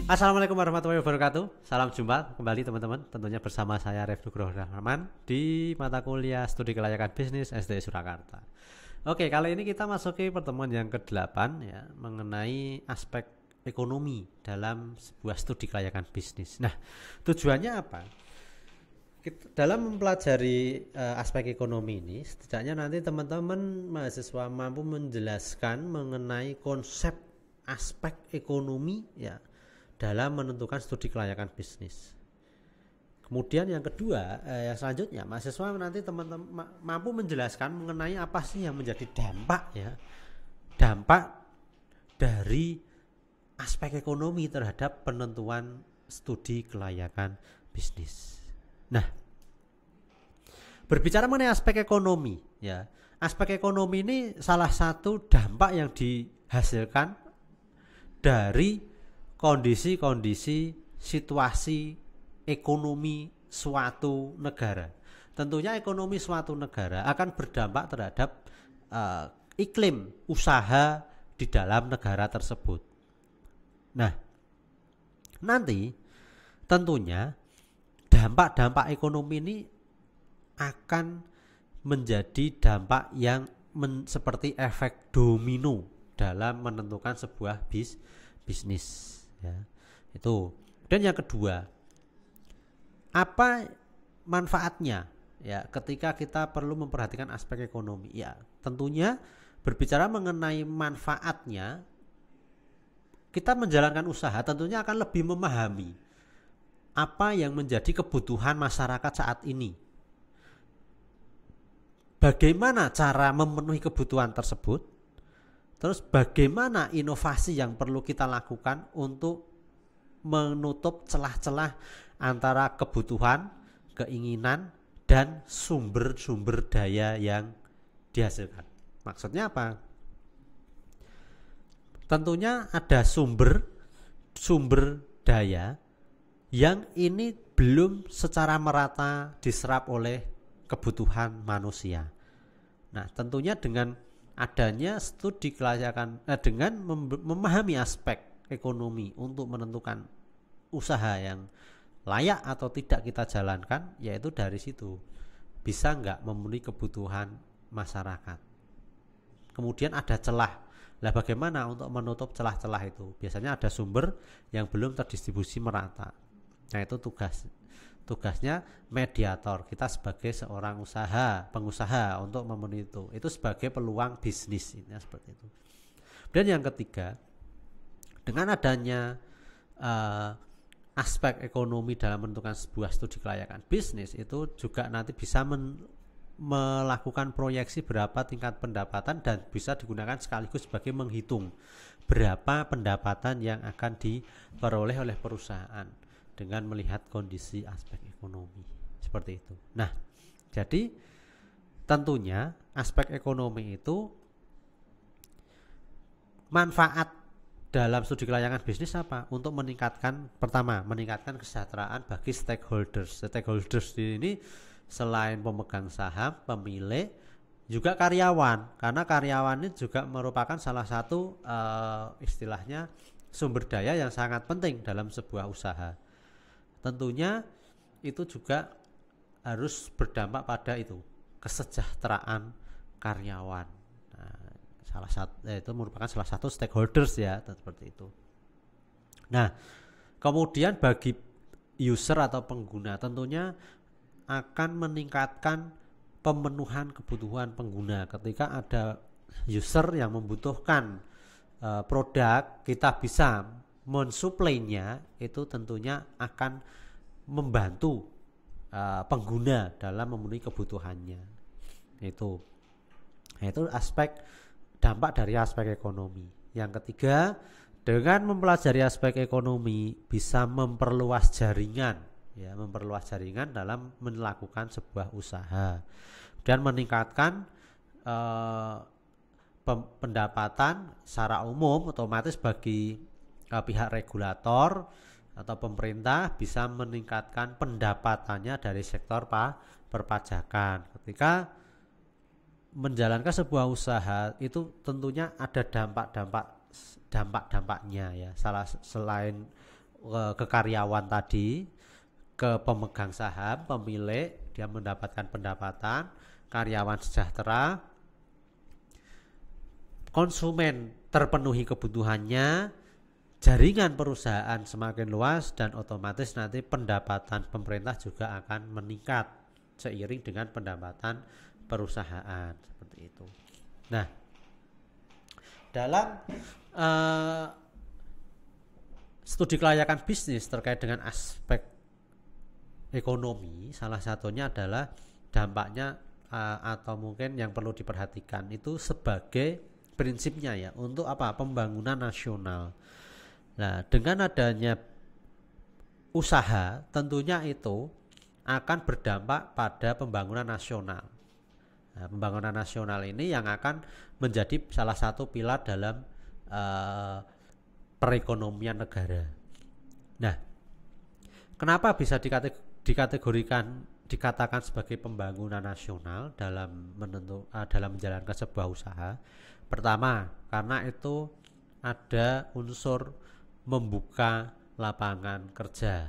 Assalamualaikum warahmatullahi wabarakatuh. Salam jumpa kembali teman-teman. Tentunya bersama saya Ref Nugroho Rahman di mata kuliah Studi Kelayakan Bisnis SD Surakarta. Oke, kali ini kita masuki pertemuan yang ke-8 ya, mengenai aspek ekonomi dalam sebuah studi kelayakan bisnis. Nah, tujuannya apa? Dalam mempelajari aspek ekonomi ini, setidaknya nanti teman-teman mahasiswa mampu menjelaskan mengenai konsep aspek ekonomi ya dalam menentukan studi kelayakan bisnis. Kemudian yang kedua, yang selanjutnya mahasiswa nanti teman-teman mampu menjelaskan mengenai apa sih yang menjadi dampak ya, dampak dari aspek ekonomi terhadap penentuan studi kelayakan bisnis. Nah, berbicara mengenai aspek ekonomi ya, aspek ekonomi ini salah satu dampak yang dihasilkan dari kondisi-kondisi situasi ekonomi suatu negara. Tentunya ekonomi suatu negara akan berdampak terhadap iklim usaha di dalam negara tersebut. Nah, nanti tentunya dampak-dampak ekonomi ini akan menjadi dampak yang seperti efek domino dalam menentukan sebuah bisnis ya. Itu. Dan yang kedua, apa manfaatnya ya ketika kita perlu memperhatikan aspek ekonomi? Ya, tentunya berbicara mengenai manfaatnya, kita menjalankan usaha tentunya akan lebih memahami apa yang menjadi kebutuhan masyarakat saat ini. Bagaimana cara memenuhi kebutuhan tersebut? Terus bagaimana inovasi yang perlu kita lakukan untuk menutup celah-celah antara kebutuhan, keinginan, dan sumber-sumber daya yang dihasilkan. Maksudnya apa? Tentunya ada sumber daya yang ini belum secara merata diserap oleh kebutuhan manusia. Nah, tentunya dengan adanya studi kelayakan dengan memahami aspek ekonomi untuk menentukan usaha yang layak atau tidak kita jalankan, yaitu dari situ bisa nggak memenuhi kebutuhan masyarakat. Kemudian ada celah. Lah bagaimana untuk menutup celah-celah itu? Biasanya ada sumber yang belum terdistribusi merata. Nah, itu tugasnya mediator, kita sebagai seorang pengusaha untuk memenuhi itu sebagai peluang bisnis ini seperti itu. Dan yang ketiga, dengan adanya aspek ekonomi dalam menentukan sebuah studi kelayakan bisnis, itu juga nanti bisa melakukan proyeksi berapa tingkat pendapatan dan bisa digunakan sekaligus sebagai menghitung berapa pendapatan yang akan diperoleh oleh perusahaan dengan melihat kondisi aspek ekonomi seperti itu. Nah, jadi tentunya aspek ekonomi itu manfaat dalam studi kelayakan bisnis apa? Untuk meningkatkan kesejahteraan bagi stakeholders. Stakeholders ini selain pemegang saham, pemilik, juga karyawan. Karena karyawan ini juga merupakan salah satu istilahnya sumber daya yang sangat penting dalam sebuah usaha. Tentunya itu juga harus berdampak pada itu kesejahteraan karyawan. Nah, itu merupakan salah satu stakeholders ya, seperti itu. Nah, kemudian bagi user atau pengguna tentunya akan meningkatkan pemenuhan kebutuhan pengguna. Ketika ada user yang membutuhkan produk, kita bisa mensuplainya, itu tentunya akan membantu pengguna dalam memenuhi kebutuhannya. Itu dampak dari aspek ekonomi. Yang ketiga, dengan mempelajari aspek ekonomi bisa memperluas jaringan dalam melakukan sebuah usaha dan meningkatkan pendapatan secara umum. Otomatis bagi pihak regulator atau pemerintah bisa meningkatkan pendapatannya dari sektor perpajakan. Ketika menjalankan sebuah usaha itu tentunya ada dampak-dampaknya ya. Selain ke karyawan tadi, ke pemegang saham, pemilik, dia mendapatkan pendapatan, karyawan sejahtera, konsumen terpenuhi kebutuhannya, jaringan perusahaan semakin luas, dan otomatis nanti pendapatan pemerintah juga akan meningkat seiring dengan pendapatan perusahaan seperti itu. Nah, dalam studi kelayakan bisnis terkait dengan aspek ekonomi, salah satunya adalah dampaknya atau mungkin yang perlu diperhatikan itu sebagai prinsipnya ya untuk apa? Pembangunan nasional. Nah, dengan adanya usaha tentunya itu akan berdampak pada pembangunan nasional. Nah, pembangunan nasional ini yang akan menjadi salah satu pilar dalam perekonomian negara. Nah, kenapa bisa dikatakan sebagai pembangunan nasional dalam menjalankan sebuah usaha? Pertama, karena itu ada unsur membuka lapangan kerja.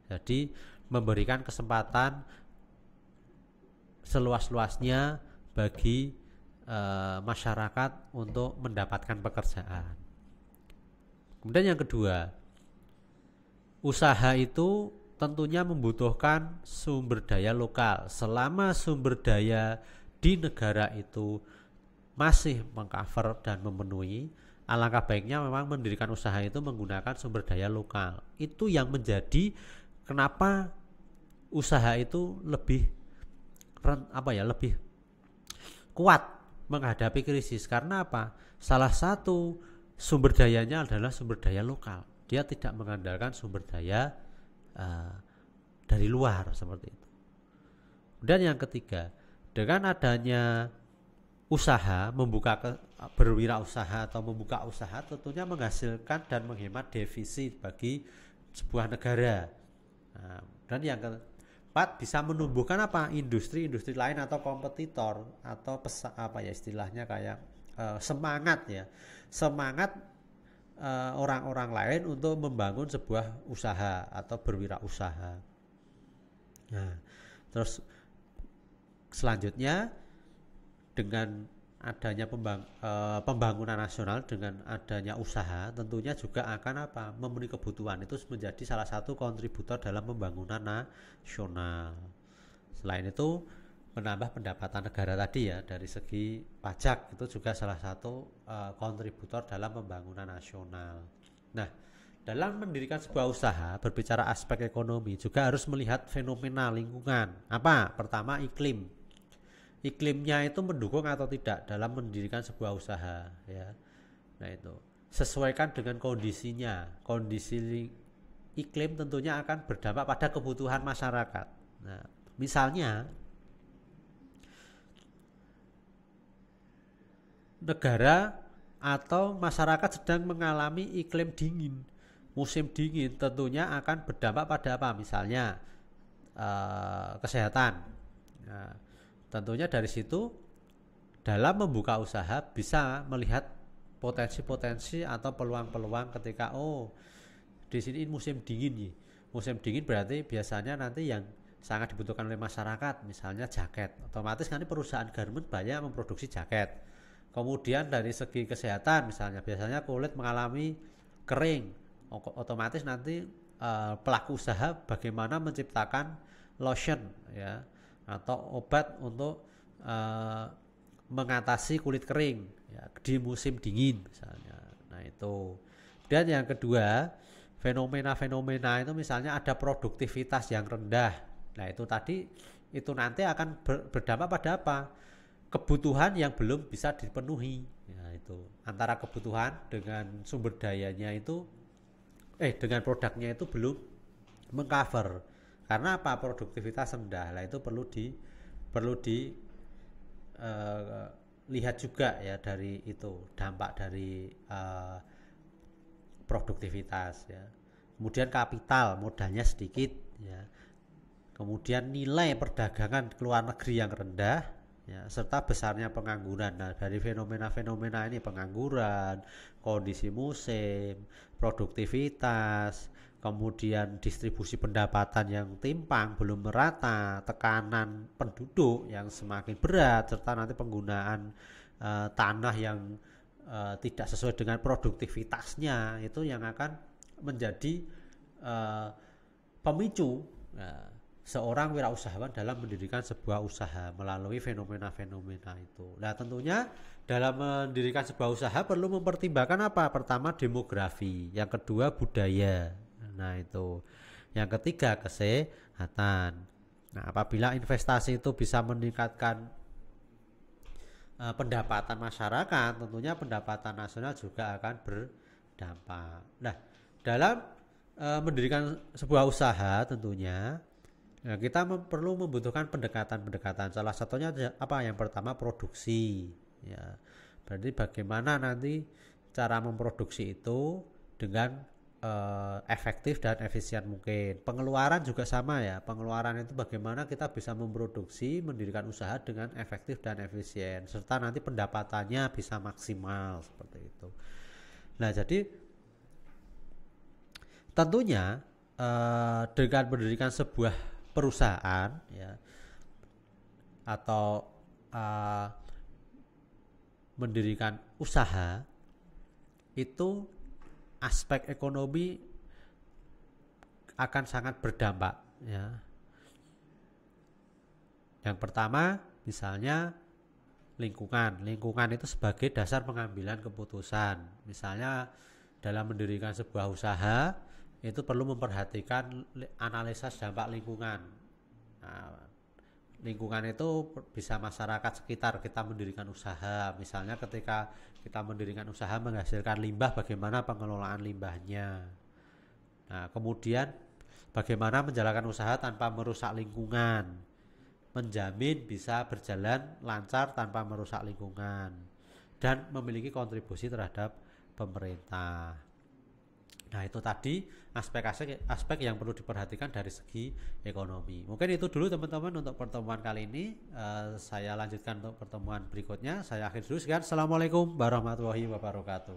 Jadi memberikan kesempatan seluas-luasnya bagi masyarakat untuk mendapatkan pekerjaan. Kemudian yang kedua, usaha itu tentunya membutuhkan sumber daya lokal. Selama sumber daya di negara itu masih mengcover dan memenuhi, alangkah baiknya memang mendirikan usaha itu menggunakan sumber daya lokal. Itu yang menjadi kenapa usaha itu lebih lebih kuat menghadapi krisis. Karena apa? Salah satu sumber dayanya adalah sumber daya lokal. Dia tidak mengandalkan sumber daya dari luar seperti itu. Dan yang ketiga, dengan adanya usaha, berwirausaha atau membuka usaha tentunya menghasilkan dan menghemat defisit bagi sebuah negara. Nah, dan yang keempat, bisa menumbuhkan industri-industri lain atau kompetitor atau istilahnya kayak semangat orang-orang lain untuk membangun sebuah usaha atau berwirausaha. Nah, terus selanjutnya dengan adanya pembangunan nasional, dengan adanya usaha tentunya juga akan memenuhi kebutuhan. Itu menjadi salah satu kontributor dalam pembangunan nasional. Selain itu menambah pendapatan negara tadi ya, dari segi pajak itu juga salah satu kontributor dalam pembangunan nasional. Nah, dalam mendirikan sebuah usaha, berbicara aspek ekonomi juga harus melihat fenomena lingkungan. Pertama, iklimnya itu mendukung atau tidak dalam mendirikan sebuah usaha ya. Nah, itu sesuaikan dengan kondisinya. Kondisi iklim tentunya akan berdampak pada kebutuhan masyarakat. Nah, misalnya negara atau masyarakat sedang mengalami iklim dingin, musim dingin, tentunya akan berdampak pada misalnya kesehatan. Nah, tentunya dari situ dalam membuka usaha bisa melihat potensi-potensi atau peluang-peluang ketika di sini musim dingin nih. Musim dingin berarti biasanya nanti yang sangat dibutuhkan oleh masyarakat misalnya jaket. Otomatis nanti perusahaan garment banyak memproduksi jaket. Kemudian dari segi kesehatan misalnya biasanya kulit mengalami kering. Otomatis nanti pelaku usaha bagaimana menciptakan lotion ya, atau obat untuk mengatasi kulit kering ya, di musim dingin misalnya. Nah, itu. Dan yang kedua, fenomena-fenomena itu misalnya ada produktivitas yang rendah. Nah, itu tadi itu nanti akan berdampak pada kebutuhan yang belum bisa dipenuhi. Ya, itu antara kebutuhan dengan sumber dayanya itu dengan produknya itu belum mengcover. Karena produktivitas rendah. Nah, itu perlu lihat juga ya, dari itu dampak dari produktivitas ya. Kemudian kapital modalnya sedikit ya. Kemudian nilai perdagangan ke luar negeri yang rendah ya, serta besarnya pengangguran. Nah, dari fenomena-fenomena ini, pengangguran, kondisi musim, produktivitas, kemudian distribusi pendapatan yang timpang, belum merata, tekanan penduduk yang semakin berat, serta nanti penggunaan tanah yang tidak sesuai dengan produktivitasnya, itu yang akan menjadi pemicu seorang wirausahawan dalam mendirikan sebuah usaha melalui fenomena-fenomena itu. Nah, tentunya dalam mendirikan sebuah usaha perlu mempertimbangkan apa? Pertama, demografi, yang kedua budaya. Nah, itu. Yang ketiga, kesehatan. Nah, apabila investasi itu bisa meningkatkan pendapatan masyarakat, tentunya pendapatan nasional juga akan berdampak. Nah, dalam mendirikan sebuah usaha tentunya kita perlu membutuhkan pendekatan-pendekatan. Salah satunya apa? Yang pertama, produksi. Ya, berarti bagaimana nanti cara memproduksi itu dengan efektif dan efisien mungkin. Pengeluaran juga sama ya. Pengeluaran itu bagaimana kita bisa memproduksi, mendirikan usaha dengan efektif dan efisien, serta nanti pendapatannya bisa maksimal seperti itu. Nah, jadi tentunya dengan mendirikan sebuah perusahaan ya, atau mendirikan usaha itu aspek ekonomi akan sangat berdampak ya. Yang pertama misalnya lingkungan itu sebagai dasar pengambilan keputusan. Misalnya dalam mendirikan sebuah usaha itu perlu memperhatikan analisa dampak lingkungan. Nah, lingkungan itu bisa masyarakat sekitar kita mendirikan usaha. Misalnya ketika kita mendirikan usaha menghasilkan limbah, bagaimana pengelolaan limbahnya. Nah, kemudian bagaimana menjalankan usaha tanpa merusak lingkungan, menjamin bisa berjalan lancar tanpa merusak lingkungan, dan memiliki kontribusi terhadap pemerintah. Nah, itu tadi aspek yang perlu diperhatikan dari segi ekonomi. Mungkin itu dulu teman-teman untuk pertemuan kali ini. Saya lanjutkan untuk pertemuan berikutnya. Saya akhiri dulu. Sekian. Assalamualaikum warahmatullahi wabarakatuh.